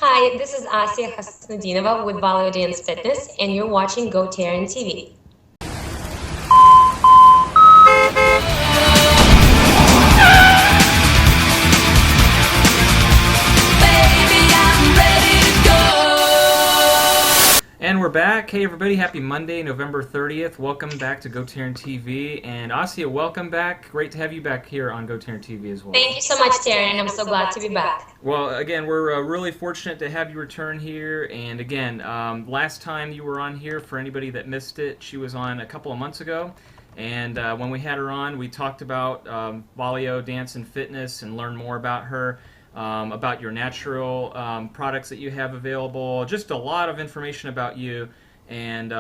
Hi, this is Asia Hasnudinova with Value Dance Fitness, and you're watching GoTarryn TV. And we're back. Hey everybody, happy Monday, November 30th. Welcome back to GoTarryn TV. And Asia, welcome back. Great to have you back here on GoTarryn TV as well. Thank you so much, Taryn. I'm so glad to be back. Well, again, we're really fortunate to have you return here. And again, last time you were on here, for anybody that missed it, she was on a couple of months ago. And when we had her on, we talked about Valio Dance and Fitness and learned more about her. About your natural products that you have available, just a lot of information about you, and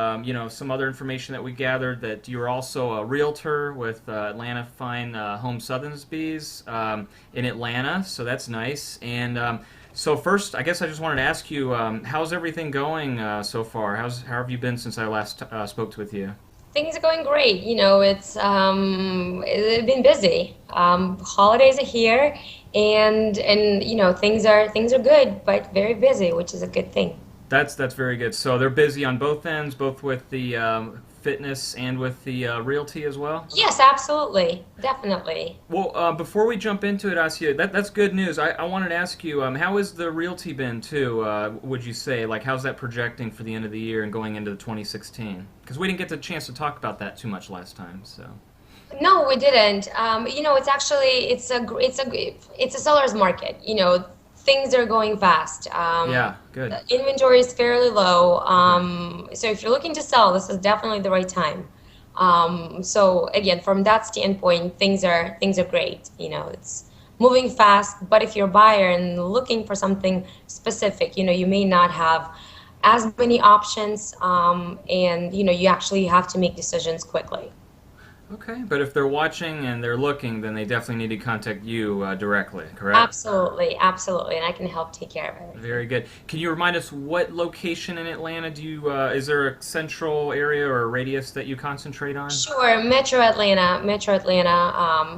some other information that we gathered, that you're also a realtor with Atlanta Fine Home Sotheby's in Atlanta, so that's nice. And so first, I guess I just wanted to ask you, how's everything going so far? How have you been since I last spoke with you? Things are going great. It's been busy. Holidays are here, and things are good, but very busy, which is a good thing. That's very good. So they're busy on both ends, both with the fitness and with the realty as well? Yes, absolutely, definitely. Well, before we jump into it, Asya, that's good news. I wanted to ask you, how has the realty been too? Would you say, like, how's that projecting for the end of the year and going into 2016? Because we didn't get the chance to talk about that too much last time. So. No, we didn't. It's actually it's a seller's market. Things are going fast. Yeah, good. The inventory is fairly low. So if you're looking to sell, this is definitely the right time. So again, from that standpoint, things are great. It's moving fast. But if you're a buyer and looking for something specific, you may not have as many options, and you actually have to make decisions quickly. Okay, but if they're watching and they're looking, then they definitely need to contact you directly, correct? Absolutely, absolutely, and I can help take care of everything. Very good. Can you remind us what location in Atlanta do you, is there a central area or a radius that you concentrate on? Sure, Metro Atlanta,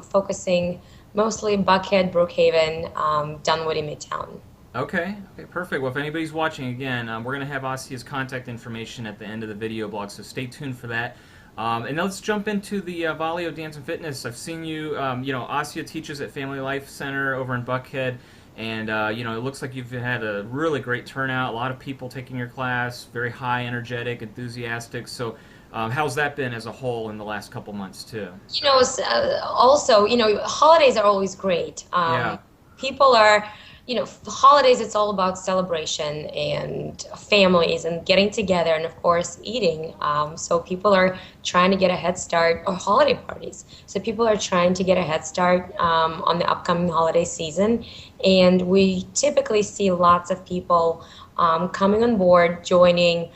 focusing mostly Buckhead, Brookhaven, Dunwoody, Midtown. Okay, perfect. Well, if anybody's watching, again, we're going to have Asia's contact information at the end of the video blog, so stay tuned for that. And now let's jump into the Valio Dance and Fitness. I've seen you, Asia teaches at Family Life Center over in Buckhead, and, it looks like you've had a really great turnout, a lot of people taking your class, very high, energetic, enthusiastic. So how's that been as a whole in the last couple months, too? Also, holidays are always great. Yeah. People are... the holidays, it's all about celebration and families and getting together and, of course, eating. So people are trying to get a head start, or holiday parties. So people are trying to get a head start on the upcoming holiday season. And we typically see lots of people coming on board, joining,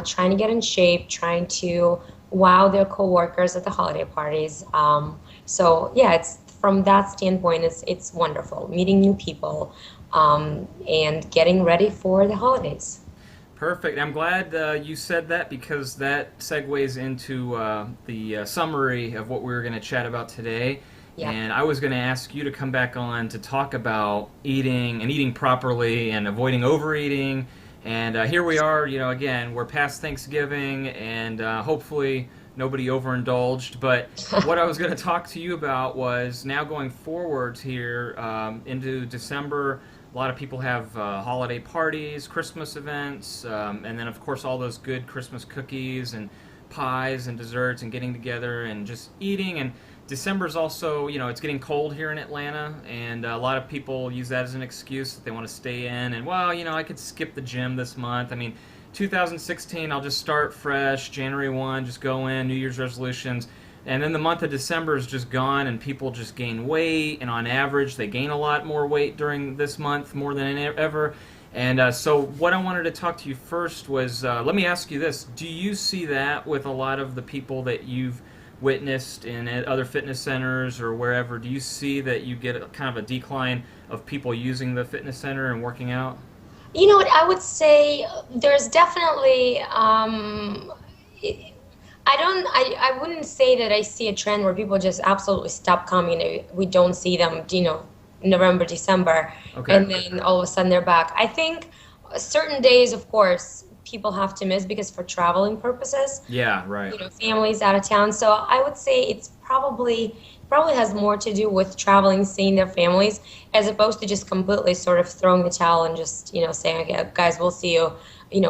trying to get in shape, trying to wow their coworkers at the holiday parties. So, yeah, it's from that standpoint, it's wonderful, meeting new people, and getting ready for the holidays. Perfect. I'm glad you said that, because that segues into the summary of what we were going to chat about today. Yeah. And I was going to ask you to come back on to talk about eating and eating properly and avoiding overeating. And here we are, again, we're past Thanksgiving, and hopefully nobody overindulged. But what I was going to talk to you about was, now going forwards here into December, a lot of people have holiday parties, Christmas events, and then of course all those good Christmas cookies and pies and desserts and getting together and just eating. And December's also, it's getting cold here in Atlanta, and a lot of people use that as an excuse that they want to stay in. And, well, I could skip the gym this month. I mean, 2016, I'll just start fresh, January 1, just go in, New Year's resolutions. And then the month of December is just gone, and people just gain weight, and on average they gain a lot more weight during this month, more than ever. And so what I wanted to talk to you first was, let me ask you this. Do you see that with a lot of the people that you've witnessed in other fitness centers or wherever? Do you see that you get kind of a decline of people using the fitness center and working out? You know what, I would say there's definitely... I wouldn't say that I see a trend where people just absolutely stop coming. We don't see them, November, December, Okay. and then all of a sudden they're back. I think certain days, of course, people have to miss because for traveling purposes, Yeah, right. families out of town. So I would say it's probably has more to do with traveling, seeing their families, as opposed to just completely sort of throwing the towel and just, saying, okay, guys, we'll see you in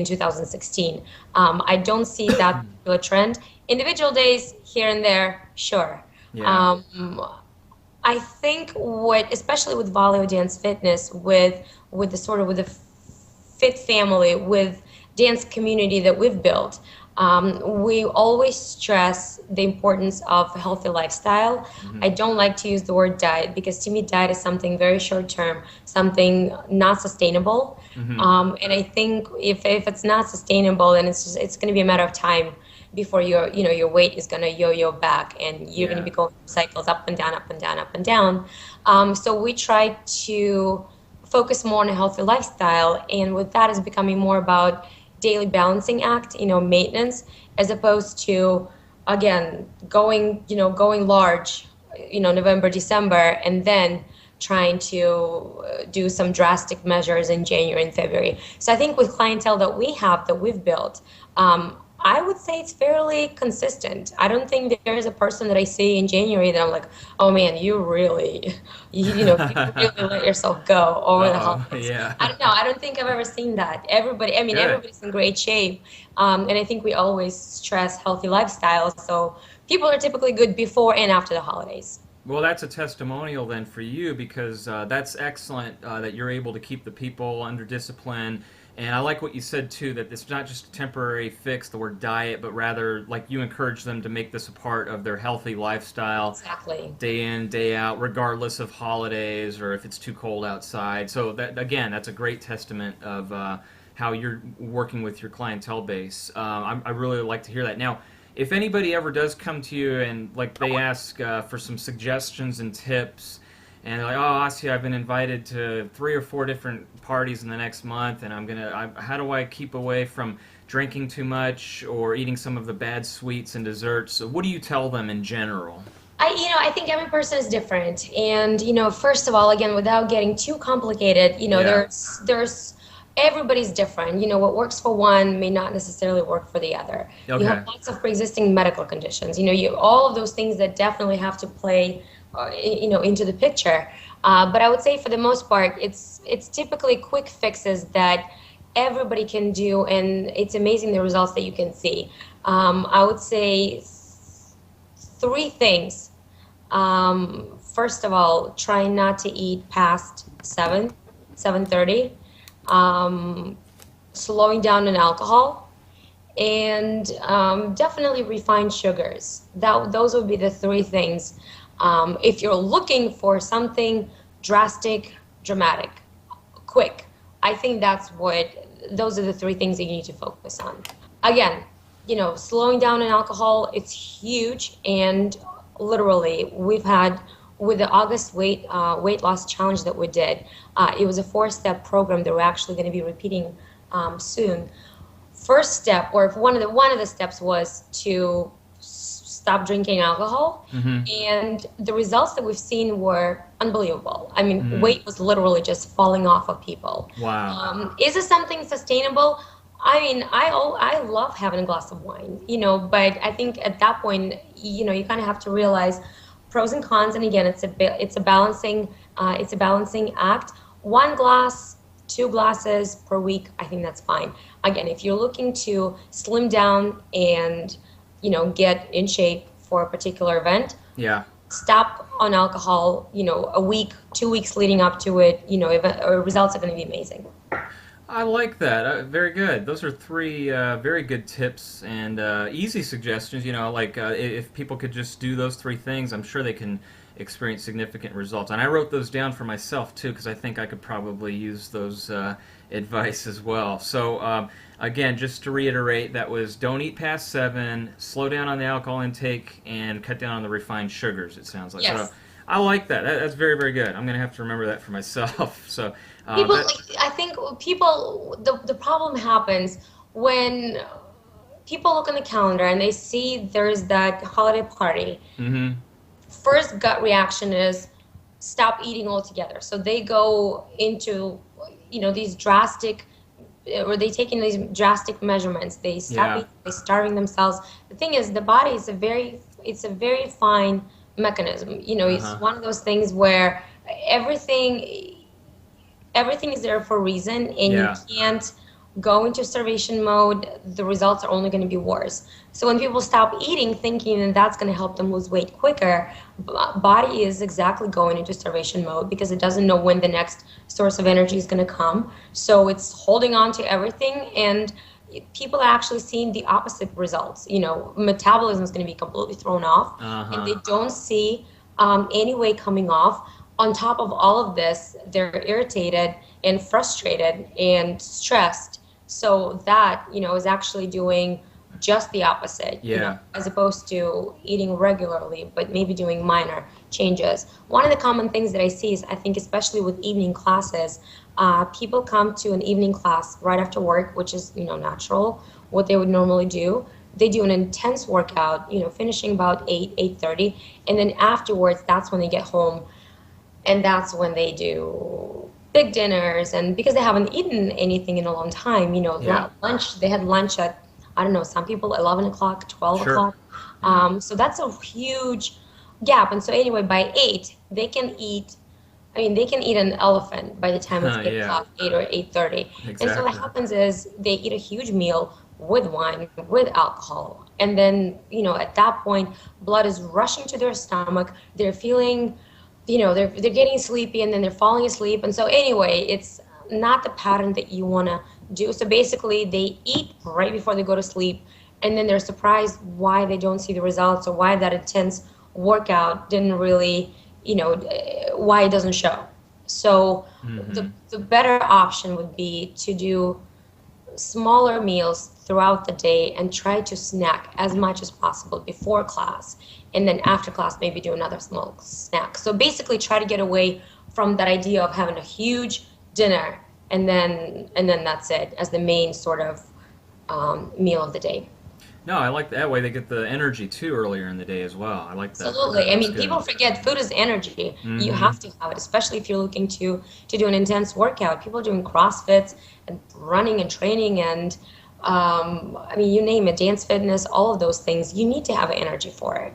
2016. I don't see that particular trend. Individual days here and there, sure. Yeah. Um, I think especially with Volleyball Dance Fitness, with the fit family, with dance community that we've built, we always stress the importance of a healthy lifestyle. Hmm. I don't like to use the word diet because to me diet is something very short term, something not sustainable. Hmm. And I think if it's not sustainable, then it's going to be a matter of time before your weight is going to yo-yo back and you're going to Yeah. be going through cycles up and down, up and down, up and down. So we try to focus more on a healthy lifestyle, and with that is becoming more about daily balancing act, maintenance, as opposed to, again, going large, November, December, and then trying to do some drastic measures in January and February. So I think with clientele that we've built, I would say it's fairly consistent. I don't think there is a person that I see in January that I'm like, oh man, you really let yourself go over the Uh-oh. holidays. Yeah. I don't know. I don't think I've ever seen that. Good. Everybody's in great shape. And I think we always stress healthy lifestyle. So people are typically good before and after the holidays. Well, that's a testimonial then for you because that's excellent that you're able to keep the people under discipline. And I like what you said too, that it's not just a temporary fix, the word diet, but rather like you encourage them to make this a part of their healthy lifestyle, Exactly. day in, day out, regardless of holidays or if it's too cold outside. So that again, that's a great testament of how you're working with your clientele base. I really like to hear that. Now, if anybody ever does come to you and like they ask for some suggestions and tips, and they're like, "Oh, Asya, I've been invited to 3 or 4 different parties in the next month, and how do I keep away from drinking too much or eating some of the bad sweets and desserts?" So what do you tell them in general? I think every person is different. And, first of all, again, without getting too complicated, Yeah. everybody's different. What works for one may not necessarily work for the other. You have Okay. lots of pre-existing medical conditions, all of those things that definitely have to play, into the picture. But I would say for the most part, it's typically quick fixes that everybody can do, and it's amazing the results that you can see. I would say three things. First of all, try not to eat past 7:30. Um, Slowing down on alcohol, and definitely refined sugars. Those would be the three things. If you're looking for something drastic, dramatic, quick, I think those are the three things that you need to focus on. Again, slowing down on alcohol, it's huge. And literally, we've had, with the August weight loss challenge that we did, it was a 4-step program that we're actually going to be repeating soon. First step, or one of the steps, was to stop drinking alcohol, Mm-hmm. and the results that we've seen were unbelievable. I mean, Mm. weight was literally just falling off of people. Wow. Is this something sustainable? I mean, I love having a glass of wine, but I think at that point, you kind of have to realize pros and cons. And again, it's a balancing act. One glass, 2 glasses per week, I think that's fine. Again, if you're looking to slim down and get in shape for a particular event, Yeah. stop on alcohol, a week, 2 weeks leading up to it, results are going to be amazing. I like that. Very good. Those are three very good tips and easy suggestions. Like if people could just do those three things, I'm sure they can experience significant results. And I wrote those down for myself too, because I think I could probably use those advice as well. So again, just to reiterate, that was don't eat past 7, slow down on the alcohol intake, and cut down on the refined sugars. It sounds like. So Yes. I like that. That's very very good. I'm gonna have to remember that for myself. So People, that. I think the problem happens when people look on the calendar and they see there's that holiday party. Mm-hmm. First gut reaction is stop eating altogether. So they go into, these drastic or they taking these drastic measurements. They stop Yeah. eating, they starving themselves. The thing is, the body is it's a very fine mechanism. You know, it's Uh-huh. one of those things where everything everything is there for a reason, and you Yeah. can't go into starvation mode. The results are only going to be worse. So when people stop eating thinking that that's going to help them lose weight quicker, body is exactly going into starvation mode because it doesn't know when the next source of energy is going to come. So it's holding on to everything, and people are actually seeing the opposite results. You know, metabolism is going to be completely thrown off, and Uh-huh. they don't see any weight coming off. On top of all of this, they're irritated and frustrated and stressed. So that, you know, is actually doing just the opposite, you know, Yeah. as opposed to eating regularly, but maybe doing minor changes. One of the common things that I see is, I think, especially with evening classes, people come to an evening class right after work, which is, you know, natural, what they would normally do. They do an intense workout, you know, finishing about 8, 8:30, and then afterwards, that's when they get home, and that's when they do big dinners, and because they haven't eaten anything in a long time, you know, Yeah. lunch, they had lunch at, I don't know, some people 11 o'clock, 12 Sure. o'clock. Yeah. So that's a huge gap. And so anyway, by 8 they can eat, I mean, they can eat an elephant by the time it's 8 Yeah. o'clock, 8 or 8:30. And so what Exactly. happens is they eat a huge meal with wine, with alcohol. And then, you know, at that point, blood is rushing to their stomach. They're feeling, you know, they're getting sleepy, and then they're falling asleep. And so anyway, it's not the pattern that you want to do. So basically, they eat right before they go to sleep, and then they're surprised why they don't see the results, or why that intense workout didn't really, you know, why it doesn't show. So Mm-hmm. the better option would be to do smaller meals throughout the day and try to snack as much as possible before class, and then after class maybe do another small snack. So basically try to get away from that idea of having a huge dinner, and then that's it as the main sort of meal of the day. No, I like that way they get the energy too earlier in the day as well. I like that. Absolutely. I That's mean, good. people forget food is energy. You Mm-hmm. have to have it, especially if you're looking to do an intense workout. People are doing CrossFits and running and training, and I mean, you name it, dance fitness, all of those things. You need to have energy for it.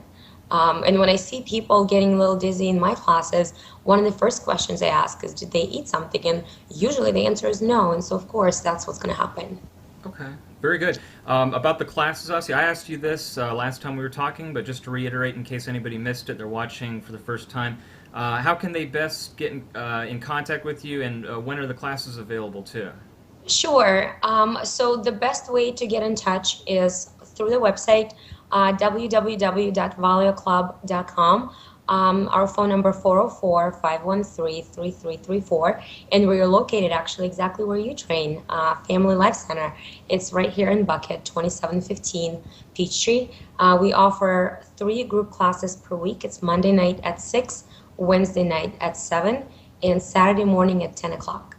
And when I see people getting a little dizzy in my classes, one of the first questions I ask is, did they eat something? And usually the answer is no. And so, of course, that's what's going to happen. Okay, very good. About the classes, Ossie, I asked you this last time we were talking, but just to reiterate in case anybody missed it, they're watching for the first time. How can they best get in contact with you, and when are the classes available too? Sure. So the best way to get in touch is through the website, www.valioclub.com. Our phone number 404-513-3334, and we're located actually exactly where you train, Family Life Center. It's right here in Buckhead, 2715 Peachtree. We offer 3 group classes per week. It's Monday night at 6, Wednesday night at 7, and Saturday morning at 10 o'clock.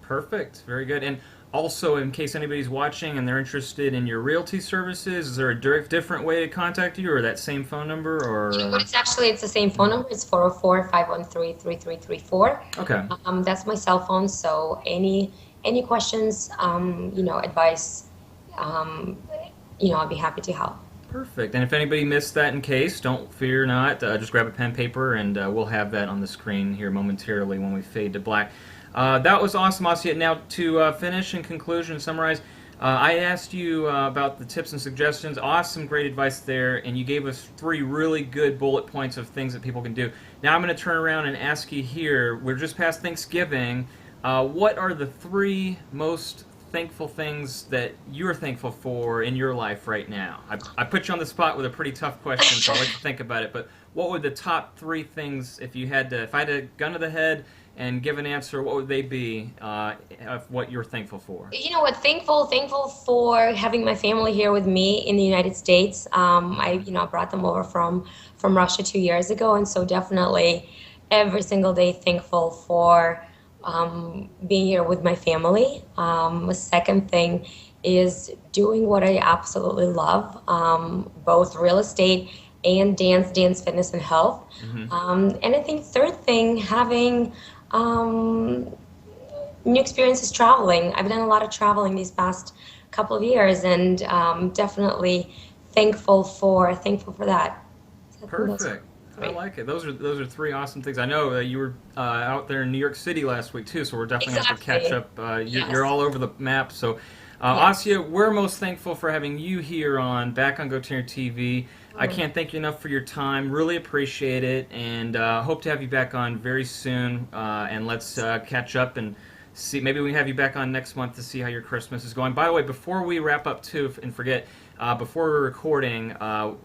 Perfect, very good. And also, in case anybody's watching and they're interested in your realty services, is there a different way to contact you, or that same phone number, You know what? or? It's the same phone number. It's 404-513-3334. Okay. That's my cell phone. So any questions, you know, advice, um, you know, I'll be happy to help. Perfect. And if anybody missed that in case, don't fear not. Just grab a pen, paper, and we'll have that on the screen here momentarily when we fade to black. That was awesome, Asya. Now, to finish in conclusion, summarize, I asked you about the tips and suggestions. Awesome, great advice there, and you gave us 3 really good bullet points of things that people can do. Now I'm going to turn around and ask you here. We're just past Thanksgiving. What are the 3 most thankful things that you're thankful for in your life right now? I put you on the spot with a pretty tough question, so I'll let you think about it. But what would the top 3 things, if I had a gun to the head and give an answer, what would they be of what you're thankful for? You know what? Thankful for having my family here with me in the United States. Mm-hmm. You know, I brought them over from Russia 2 years ago, and so definitely every single day thankful for being here with my family. The second thing is doing what I absolutely love, both real estate and dance, fitness, and health. Mm-hmm. And I think third thing, having um, new experiences traveling. I've done a lot of traveling these past couple of years, and definitely thankful for that. So I think those are Perfect. I three. like it. Those are three awesome things. I know you were out there in New York City last week too, so we're definitely gonna have to catch Exactly. up. You're Yes. all over the map. So, Yes. Asya, we're most thankful for having you here on back on GoTarryn TV. I Mm. can't thank you enough for your time. Really appreciate it, and hope to have you back on very soon. And let's catch up and see. Maybe we can have you back on next month to see how your Christmas is going. By the way, before we wrap up too, and forget. Before we were recording,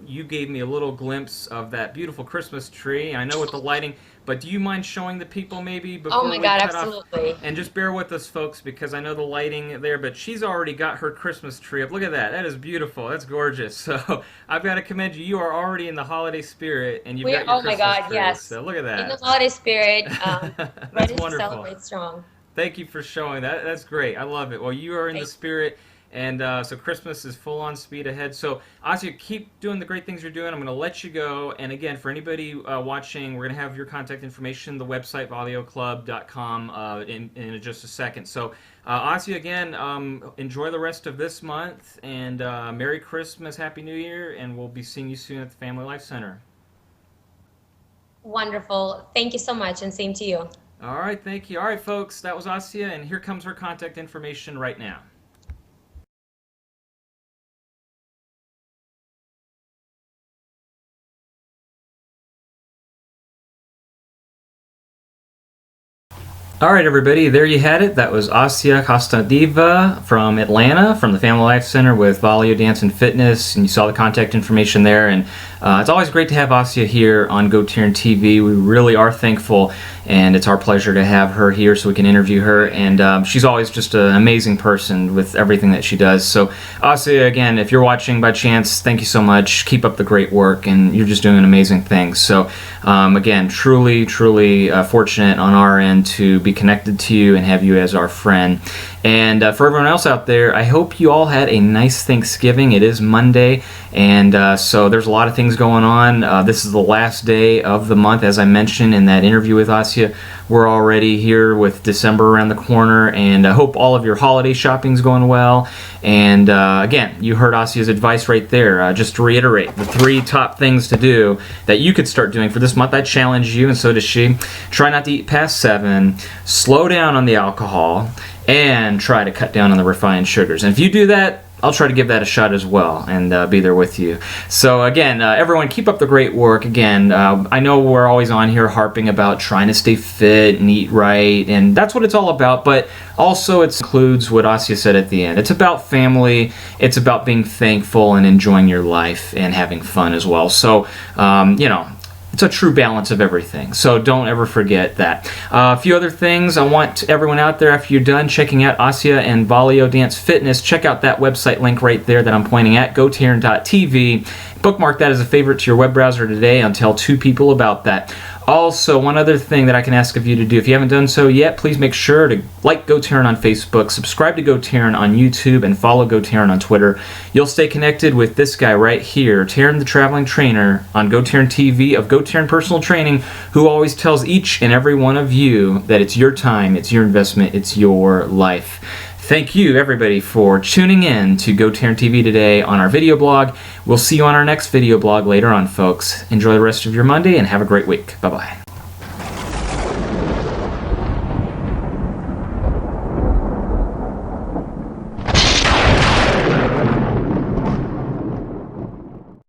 you gave me a little glimpse of that beautiful Christmas tree. I know with the lighting, but do you mind showing the people maybe Oh before my we God, cut off? absolutely. And just bear with us, folks, because I know the lighting there, but she's already got her Christmas tree up. Look at that. That is beautiful. That's gorgeous. So I've got to commend you. You are already in the holiday spirit, and you've got your Oh my Christmas God, tree. yes. So look at In the that. holiday spirit, That's ready to wonderful. celebrate strong. Thank you for showing that. That's great. I love it. Well, you are in the Thank spirit, and so Christmas is full on speed ahead. So, Asya, keep doing the great things you're doing. I'm going to let you go. And again, for anybody watching, we're going to have your contact information, the website, valioclub.com, in just a second. So, Asya, again, enjoy the rest of this month, and Merry Christmas, Happy New Year, and we'll be seeing you soon at the Family Life Center. Wonderful. Thank you so much, and same to you. All right, thank you. All right, folks, that was Asya, and here comes her contact information right now. All right, everybody, there you had it. That was Asya Kostadeva from Atlanta, from the Family Life Center with Volio Dance and Fitness, and you saw the contact information there. And it's always great to have Asya here on GoTarryn TV. We really are thankful, and it's our pleasure to have her here so we can interview her. And she's always just an amazing person with everything that she does. So, Asya, again, if you're watching by chance, thank you so much. Keep up the great work, and you're just doing amazing things. So, again, truly, truly fortunate on our end to be connected to you and have you as our friend. And for everyone else out there, I hope you all had a nice Thanksgiving. It is Monday, and so there's a lot of things going on. This is the last day of the month, as I mentioned in that interview with Asya. We're already here with December around the corner, and I hope all of your holiday shopping's going well. And again, you heard Asya's advice right there. Just to reiterate, the three top things to do that you could start doing for this month. I challenge you, and so does she. Try not to eat past 7, slow down on the alcohol, and try to cut down on the refined sugars. And if you do that, I'll try to give that a shot as well and be there with you. So again, everyone, keep up the great work. Again, I know we're always on here harping about trying to stay fit and eat right, and that's what it's all about, but also it includes what Asya said at the end. It's about family, it's about being thankful and enjoying your life and having fun as well. So, it's a true balance of everything. So don't ever forget that. A few other things. I want everyone out there, after you're done checking out Asya and Volio Dance Fitness, check out that website link right there that I'm pointing at, GoTarryn.tv. Bookmark that as a favorite to your web browser today and tell 2 people about that. Also, one other thing that I can ask of you to do, if you haven't done so yet, please make sure to like GoTarryn on Facebook, subscribe to GoTarryn on YouTube, and follow GoTarryn on Twitter. You'll stay connected with this guy right here, Tarryn the Traveling Trainer, on GoTarryn TV of GoTarryn Personal Training, who always tells each and every one of you that it's your time, it's your investment, it's your life. Thank you, everybody, for tuning in to GoTarryn TV today on our video blog. We'll see you on our next video blog later on, folks. Enjoy the rest of your Monday and have a great week. Bye-bye.